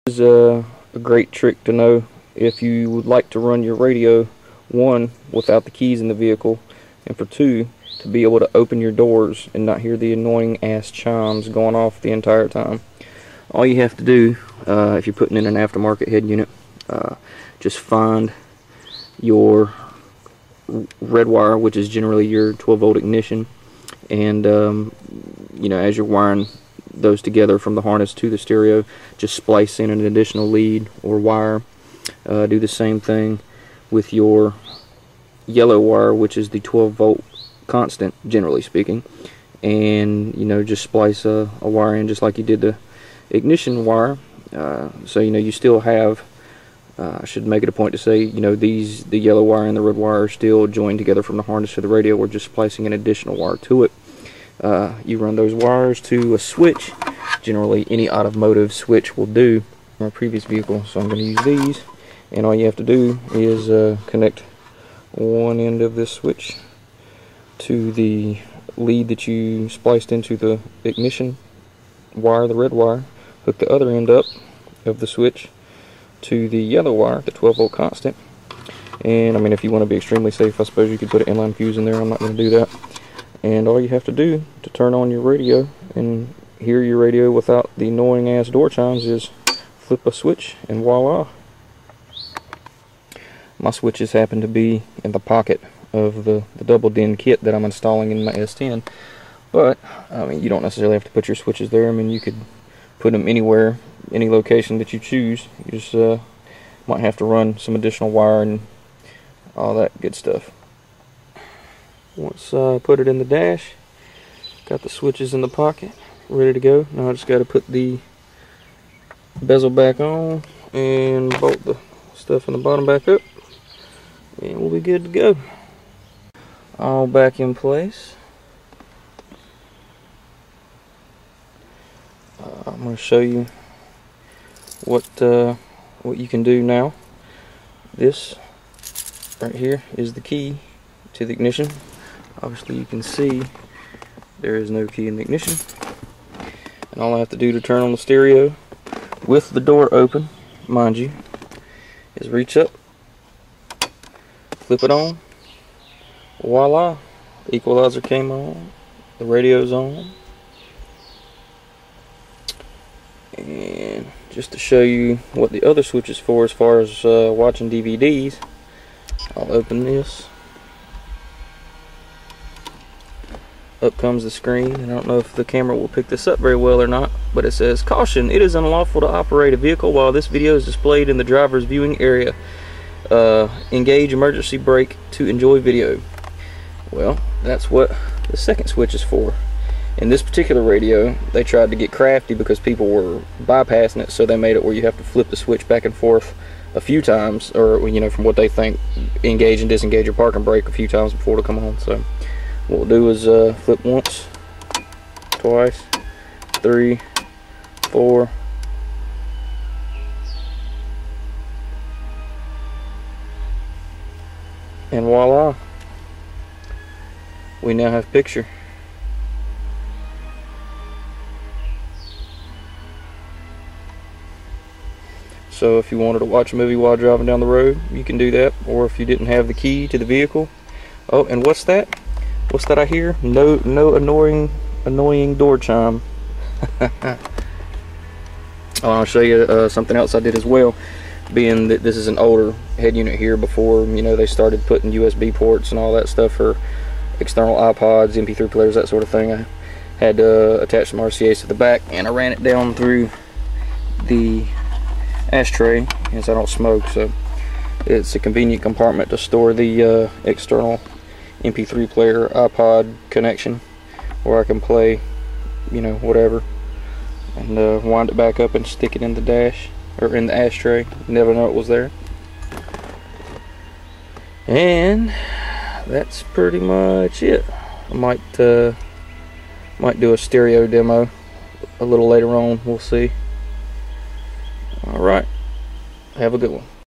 Is a great trick to know if you would like to run your radio, one, without the keys in the vehicle, and for two, to be able to open your doors and not hear the annoying ass chimes going off the entire time. All you have to do, if you're putting in an aftermarket head unit, just find your red wire, which is generally your 12-volt ignition, and as you're wiring those together from the harness to the stereo, just splice in an additional lead or wire. Do the same thing with your yellow wire, which is the 12-volt constant, generally speaking, and just splice a wire in just like you did the ignition wire. So you still have, I should make it a point to say, the yellow wire and the red wire are still joined together from the harness to the radio. We're just splicing an additional wire to it. You run those wires to a switch. Generally any automotive switch will do. My previous vehicle, so I'm going to use these, and all you have to do is connect one end of this switch to the lead that you spliced into the ignition wire, the red wire. Hook the other end up of the switch to the yellow wire, the 12-volt constant. And if you want to be extremely safe, I suppose you could put an inline fuse in there. I'm not going to do that. And all you have to do to turn on your radio and hear your radio without the annoying ass door chimes is flip a switch, and voila. My switches happen to be in the pocket of the double DIN kit that I'm installing in my S10. But you don't necessarily have to put your switches there. You could put them anywhere, any location that you choose. You just might have to run some additional wire and all that good stuff. Once I put it in the dash, got the switches in the pocket, ready to go. Now I just got to put the bezel back on and bolt the stuff in the bottom back up, and we'll be good to go. All back in place. I'm going to show you what you can do now. This right here is the key to the ignition. Obviously you can see there is no key in the ignition, and all I have to do to turn on the stereo with the door open, mind you, is reach up, flip it on, voila, the equalizer came on, the radio's on. And just to show you what the other switch is for as far as watching DVDs, I'll open this. Up comes the screen. I don't know if the camera will pick this up very well or not, but it says, "Caution, it is unlawful to operate a vehicle while this video is displayed in the driver's viewing area. Engage emergency brake to enjoy video." Well, that's what the second switch is for. In this particular radio, they tried to get crafty because people were bypassing it, so they made it where you have to flip the switch back and forth a few times, or from what they think, engage and disengage your parking brake a few times before it'll come on. So what we'll do is flip once, twice, 3, 4, and voila, we now have picture. So if you wanted to watch a movie while driving down the road, you can do that. Or if you didn't have the key to the vehicle. Oh, and what's that? What's that I hear? No annoying door chime. I'll show you something else I did as well. Being that this is an older head unit here, before they started putting USB ports and all that stuff for external iPods, MP3 players, that sort of thing, I had to attach some RCAs to the back, and I ran it down through the ashtray, as I don't smoke, so it's a convenient compartment to store the external MP3 player iPod connection, where I can play whatever, and wind it back up and stick it in the dash, or in the ashtray. You never know it was there. And that's pretty much it. I might do a stereo demo a little later on, we'll see. Alright, have a good one.